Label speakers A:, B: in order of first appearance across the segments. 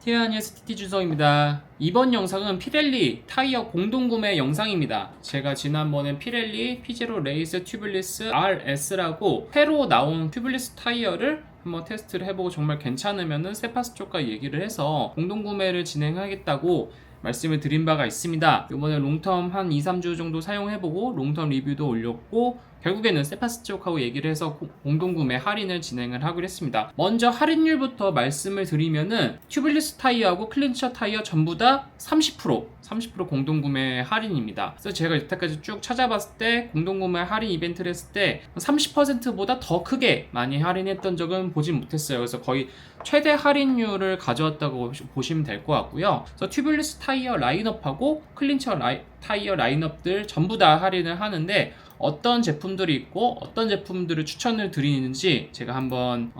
A: 티아니의 스티티 준성입니다. 이번 영상은 피렐리 타이어 공동구매 영상입니다. 제가 지난번에 피렐리 피제로 레이스 튜블리스 RS라고 새로 나온 튜블리스 타이어를 한번 테스트를 해보고 정말 괜찮으면은 세파스 쪽과 얘기를 해서 공동구매를 진행하겠다고 말씀을 드린 바가 있습니다. 이번에 롱텀 한 2-3주 정도 사용해보고 롱텀 리뷰도 올렸고 결국에는 세파스 쪽하고 얘기를 해서 공동구매 할인을 진행을 하기로 했습니다. 먼저 할인율부터 말씀을 드리면은 튜블리스 타이어하고 클린처 타이어 전부 다 30% 공동구매 할인입니다. 그래서 제가 여태까지 쭉 찾아봤을 때 공동구매 할인 이벤트를 했을 때 30%보다 더 크게 많이 할인했던 적은 보진 못했어요. 그래서 거의 최대 할인율을 가져왔다고 보시면 될 것 같고요. 그래서 튜블리스 타이어 라인업하고 클린처 타이어 라인업들 전부 다 할인을 하는데 어떤 제품들이 있고 어떤 제품들을 추천을 드리는지 제가 한번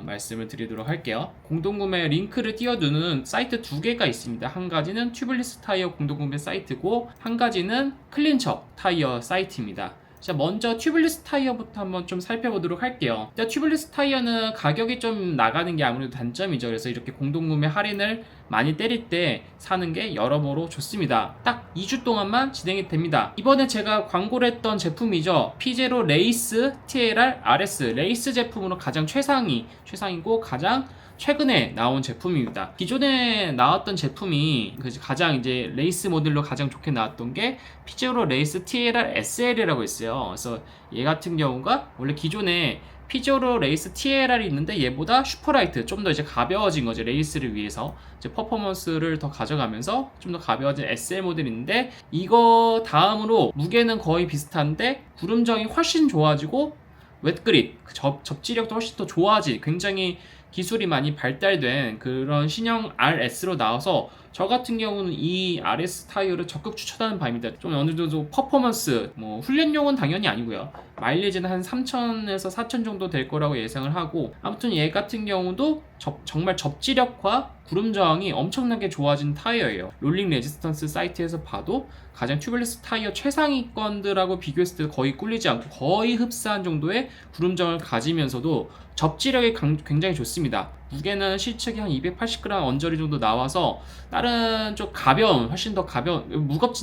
A: 말씀을 드리도록 할게요. 공동구매 링크를 띄워두는 사이트 두 개가 있습니다. 한 가지는 튜블리스 타이어 공동구매 사이트고 한 가지는 클린처 타이어 사이트입니다. 자, 먼저 튜블리스 타이어부터 한번 좀 살펴보도록 할게요. 튜블리스 타이어는 가격이 좀 나가는 게 아무래도 단점이죠. 그래서 이렇게 공동구매 할인을 많이 때릴 때 사는 게 여러모로 좋습니다. 딱 2주 동안만 진행이 됩니다. 이번에 제가 광고를 했던 제품이죠. 피제로 레이스 TLR RS 레이스 제품으로 가장 최상이고 가장 최근에 나온 제품입니다. 기존에 나왔던 제품이 가장 이제 레이스 모델로 가장 좋게 나왔던 게 피제로 레이스 TLR SL이라고 있어요. 그래서 얘 같은 경우가 원래 기존에 피제로 레이스 TLR이 있는데 얘보다 슈퍼라이트 좀 더 이제 가벼워진 거죠. 레이스를 위해서 이제 퍼포먼스를 더 가져가면서 좀 더 가벼워진 SL 모델인데 이거 다음으로 무게는 거의 비슷한데 구름정이 훨씬 좋아지고 웻그립 접지력도 훨씬 더 좋아지 굉장히 기술이 많이 발달된 그런 신형 RS로 나와서 저 같은 경우는 이 RS 타이어를 적극 추천하는 바입니다. 좀 어느 정도 퍼포먼스, 훈련용은 당연히 아니고요. 마일리지는 한 3,000에서 4,000 정도 될 거라고 예상을 하고 아무튼 얘 같은 경우도 정말 접지력과 구름 저항이 엄청나게 좋아진 타이어예요. 롤링 레지스턴스 사이트에서 봐도 가장 튜블리스 타이어 최상위권들하고 비교했을 때 거의 꿀리지 않고 거의 흡사한 정도의 구름 저항을 가지면서도 접지력이 굉장히 좋습니다. 무게는 실측이 한 280g 언저리 정도 나와서 다른 좀 훨씬 더 가벼운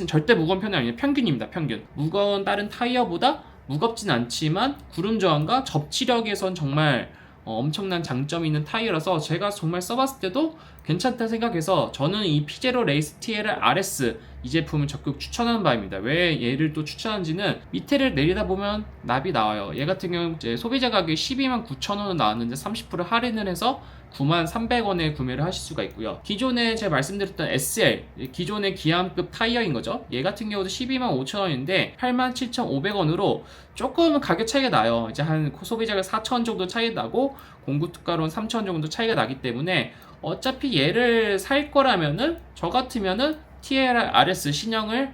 A: 절대 무거운 편이 아니에요. 평균입니다. 평균. 무거운 다른 타이어보다 무겁진 않지만 구름 저항과 접지력에선 정말 엄청난 장점이 있는 타이어라서 제가 정말 써봤을 때도 괜찮다 생각해서 저는 이 피제로 레이스 TLR RS 이 제품을 적극 추천하는 바입니다. 왜 얘를 또 추천하는지는 밑에를 내리다 보면 납이 나와요. 얘 같은 경우는 이제 소비자 가격이 129,000원으로 나왔는데 30% 할인을 해서 93,300원에 구매를 하실 수가 있고요. 기존에 제가 말씀드렸던 SL 기존의 기암급 타이어인 거죠. 얘 같은 경우도 125,000원인데 87,500원으로 조금 가격 차이가 나요. 이제 한 소비자가 4,000원 정도 차이 나고 공구 특가로는 3,000원 정도 차이가 나기 때문에 어차피 얘를 살 거라면은 저 같으면은 TLR RS 신형을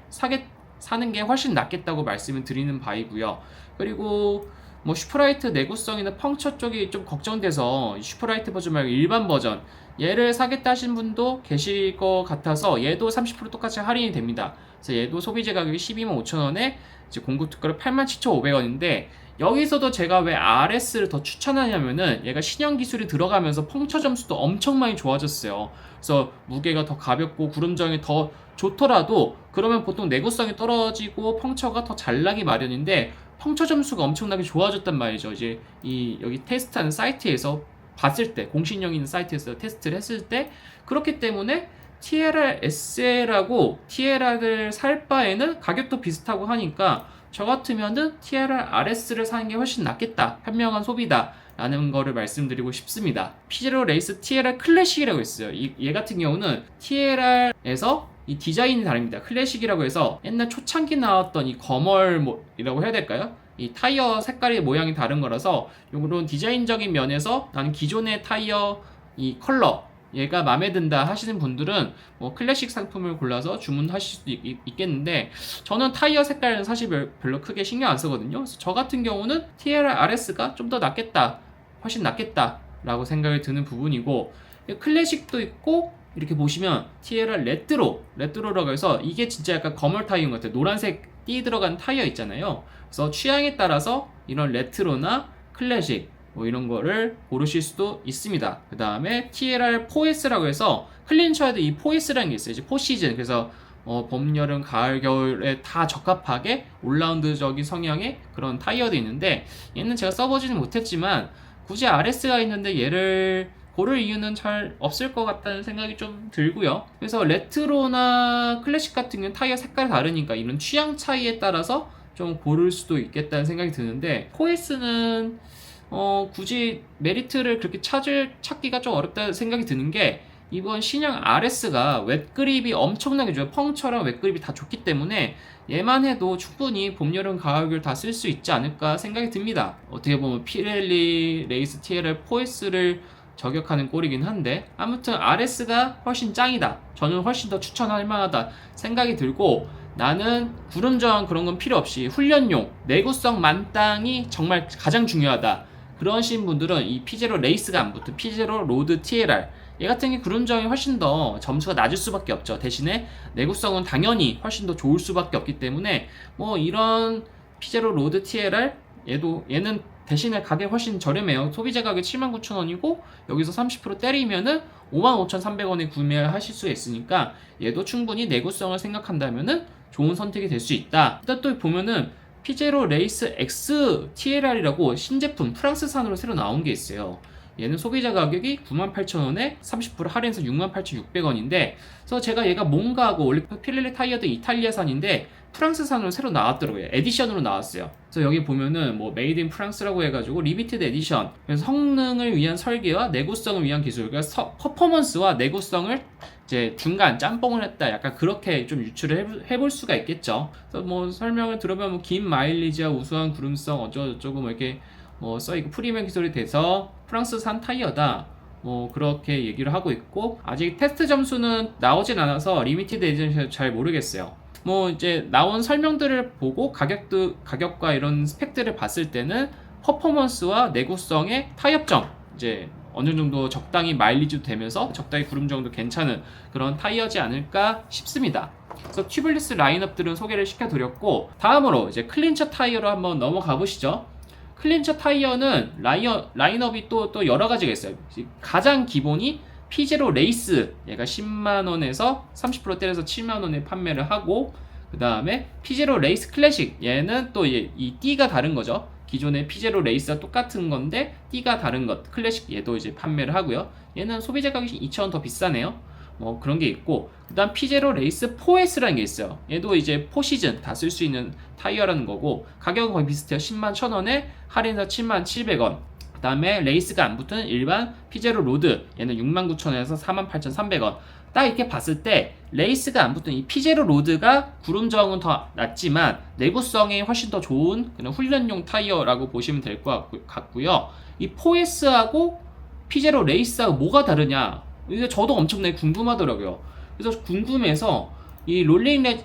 A: 사는 게 훨씬 낫겠다고 말씀을 드리는 바이고요. 그리고 슈퍼라이트 내구성이나 펑처 쪽이 좀 걱정돼서 슈퍼라이트 버전 말고 일반 버전 얘를 사겠다 하신 분도 계실 것 같아서 얘도 30% 똑같이 할인이 됩니다. 그래서 얘도 소비자 가격이 125,000원에 이제 공구 특가로 87,500원인데 여기서도 제가 왜 RS를 더 추천하냐면은 얘가 신형 기술이 들어가면서 펑처 점수도 엄청 많이 좋아졌어요. 그래서 무게가 더 가볍고 구름 저항이 더 좋더라도 그러면 보통 내구성이 떨어지고 펑처가 더 잘 나기 마련인데 펑처 점수가 엄청나게 좋아졌단 말이죠. 이제 여기 테스트하는 사이트에서 봤을 때 공신력 있는 사이트에서 테스트를 했을 때 그렇기 때문에 TLR SL하고 TLR을 살 바에는 가격도 비슷하고 하니까 저 같으면은 TLR RS를 사는 게 훨씬 낫겠다. 현명한 소비다. 라는 거를 말씀드리고 싶습니다. 피제로 레이스 TLR 클래식이라고 있어요. 얘 같은 경우는 TLR에서 이 디자인이 다릅니다. 클래식이라고 해서 옛날 초창기 나왔던 이 거멀이라고 해야 될까요? 이 타이어 색깔이 모양이 다른 거라서 이런 디자인적인 면에서 나는 기존의 타이어 이 컬러 얘가 마음에 든다 하시는 분들은 클래식 상품을 골라서 주문하실 수도 있겠는데 저는 타이어 색깔은 사실 별로 크게 신경 안 쓰거든요. 그래서 저 같은 경우는 TLR RS가 좀 더 낫겠다, 훨씬 낫겠다 라고 생각이 드는 부분이고 클래식도 있고 이렇게 보시면 TLR 레트로라고 해서 이게 진짜 약간 거멀 타이어인 것 같아요. 노란색 띠 들어간 타이어 있잖아요. 그래서 취향에 따라서 이런 레트로나 클래식 뭐 이런 거를 고르실 수도 있습니다. 그 다음에 TLR4S라고 해서 클린처에도 이 4S라는 게 있어요. 이제 4시즌. 그래서 봄, 여름, 가을, 겨울에 다 적합하게 올라운드적인 성향의 그런 타이어도 있는데, 얘는 제가 써보지는 못했지만 굳이 RS가 있는데 얘를 고를 이유는 잘 없을 것 같다는 생각이 좀 들고요. 그래서 레트로나 클래식 같은 경우는 타이어 색깔이 다르니까 이런 취향 차이에 따라서 좀 고를 수도 있겠다는 생각이 드는데, 4S는 굳이 메리트를 그렇게 찾기가 좀 어렵다는 생각이 드는 게, 이번 신형 RS가 웻그립이 엄청나게 좋아요. 펑처럼 웻그립이 다 좋기 때문에 얘만 해도 충분히 봄, 여름, 가을, 겨울 다 쓸 수 있지 않을까 생각이 듭니다. 어떻게 보면 피렐리 레이스 TLR4S를 저격하는 꼴이긴 한데, 아무튼 RS가 훨씬 짱이다, 저는 훨씬 더 추천할 만하다 생각이 들고, 나는 구름 저항 그런 건 필요 없이 훈련용 내구성 만땅이 정말 가장 중요하다 그러신 분들은 이 피제로 레이스가 안 붙은 피제로 로드 TLR, 얘 같은 게 구름 저항이 훨씬 더 점수가 낮을 수밖에 없죠. 대신에 내구성은 당연히 훨씬 더 좋을 수밖에 없기 때문에 뭐 이런 피제로 로드 TLR, 얘는 대신에 가격이 훨씬 저렴해요. 소비자 가격 79,000원이고 여기서 30% 때리면은 55,300원에 구매를 하실 수 있으니까 얘도 충분히 내구성을 생각한다면은 좋은 선택이 될 수 있다. 일단 또 보면은 피제로 레이스 X TLR이라고 신제품 프랑스산으로 새로 나온 게 있어요. 얘는 소비자 가격이 98,000원에 30% 할인해서 68,600원인데, 그래서 제가 얘가 뭔가 하고, 원래 피렐리 타이어도 이탈리아산인데 프랑스산으로 새로 나왔더라고요. 에디션으로 나왔어요. 그래서 여기 보면은 뭐 메이드 인 프랑스라고 해가지고 리미티드 에디션, 그래서 성능을 위한 설계와 내구성을 위한 기술, 그러니까 퍼포먼스와 내구성을 이제 중간 짬뽕을 했다, 약간 그렇게 좀 유추를 해볼 수가 있겠죠. 그래서 뭐 설명을 들어보면 뭐 긴 마일리지와 우수한 구름성 어쩌고저쩌고 뭐 이렇게 뭐 써있고 프리미엄 기술이 돼서 프랑스산 타이어다, 뭐 그렇게 얘기를 하고 있고, 아직 테스트 점수는 나오진 않아서 리미티드 에디션 잘 모르겠어요. 뭐 이제 나온 설명들을 보고 가격과 이런 스펙들을 봤을 때는 퍼포먼스와 내구성의 타협점, 이제 어느 정도 적당히 마일리지도 되면서 적당히 구름정도 괜찮은 그런 타이어지 않을까 싶습니다. 그래서 튜블리스 라인업들은 소개를 시켜드렸고, 다음으로 이제 클린처 타이어로 한번 넘어가 보시죠. 클린처 타이어는 라인업이 또 여러 가지가 있어요. 가장 기본이 피제로 레이스, 얘가 10만원에서 30% 때려서 7만원에 판매를 하고, 그 다음에 피제로 레이스 클래식, 얘는 또 이 띠가 다른 거죠. 기존의 피제로 레이스와 똑같은 건데 띠가 다른 것, 클래식, 얘도 이제 판매를 하고요. 얘는 소비자 가격이 2,000원 더 비싸네요. 뭐 그런 게 있고, 그 다음 피제로 레이스 4S라는 게 있어요. 얘도 이제 4시즌 다 쓸 수 있는 타이어라는 거고, 가격은 거의 비슷해요. 10만 1,000원에 할인해서 7만 700원. 그 다음에 레이스가 안 붙은 일반 피제로 로드, 얘는 69,000원에서 48,300원. 딱 이렇게 봤을 때 레이스가 안 붙은 이 피제로 로드가 구름 저항은 더 낮지만 내구성이 훨씬 더 좋은 그냥 훈련용 타이어라고 보시면 될 것 같고요. 이 4S하고 피제로 레이스하고 뭐가 다르냐, 이게 저도 엄청나게 궁금하더라고요. 그래서 궁금해서 이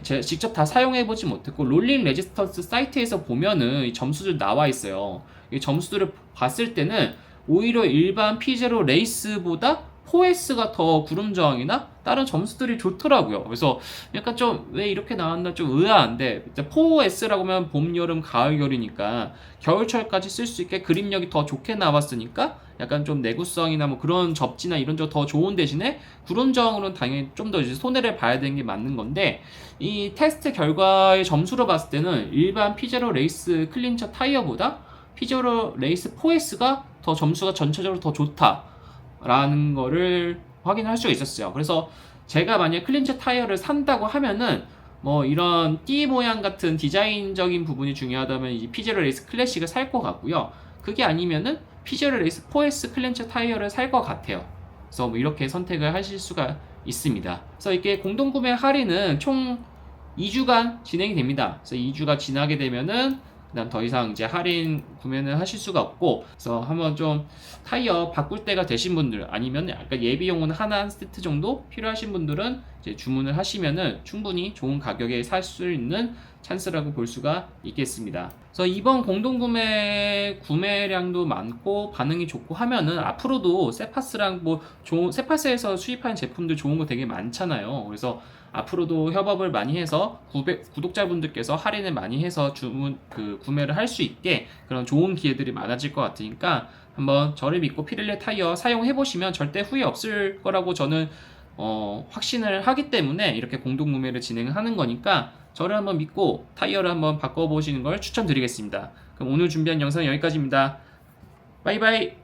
A: 제가 직접 다 사용해보지 못했고, 롤링 레지스턴스 사이트에서 보면은 이 점수들 나와 있어요. 이 점수들을 봤을 때는 오히려 일반 피제로 레이스보다 4S가 더 구름 저항이나 다른 점수들이 좋더라고요. 그래서 약간 좀 왜 이렇게 나왔나 좀 의아한데, 4S라고 하면 봄, 여름, 가을, 겨울이니까 겨울철까지 쓸 수 있게 그립력이 더 좋게 나왔으니까 약간 좀 내구성이나 뭐 그런 접지나 이런 쪽 더 좋은 대신에 구름 저항으로는 당연히 좀 더 이제 손해를 봐야 되는 게 맞는 건데, 이 테스트 결과의 점수로 봤을 때는 일반 피제로 레이스 클린처 타이어보다 피제로 레이스 4S가 더 점수가 전체적으로 더 좋다라는 거를 확인할 수가 있었어요. 그래서 제가 만약에 클린처 타이어를 산다고 하면은 뭐 이런 띠 모양 같은 디자인적인 부분이 중요하다면 이 피제로 레이스 클래식을 살 것 같고요. 그게 아니면은 피제로 레이스 4S 클린처 타이어를 살 것 같아요. 그래서 뭐 이렇게 선택을 하실 수가 있습니다. 그래서 이게 공동구매 할인은 총 2주간 진행이 됩니다. 그래서 2주가 지나게 되면은 그다음 더 이상 이제 할인 구매는 하실 수가 없고, 그래서 한번 좀 타이어 바꿀 때가 되신 분들, 아니면 약간 예비용은 하나 한 세트 정도 필요하신 분들은 이제 주문을 하시면은 충분히 좋은 가격에 살 수 있는 찬스라고 볼 수가 있겠습니다. 그래서 이번 공동구매 구매량도 많고 반응이 좋고 하면은 앞으로도 세파스랑 뭐 세파스에서 수입하는 제품들 좋은 거 되게 많잖아요. 그래서 앞으로도 협업을 많이 해서 구독자분들께서 할인을 많이 해서 구매를 할 수 있게 그런 좋은 기회들이 많아질 것 같으니까 한번 저를 믿고 피렐리 타이어 사용해 보시면 절대 후회 없을 거라고 저는 확신을 하기 때문에 이렇게 공동구매를 진행하는 거니까 저를 한번 믿고 타이어를 한번 바꿔보시는 걸 추천드리겠습니다. 그럼 오늘 준비한 영상은 여기까지입니다. 바이바이.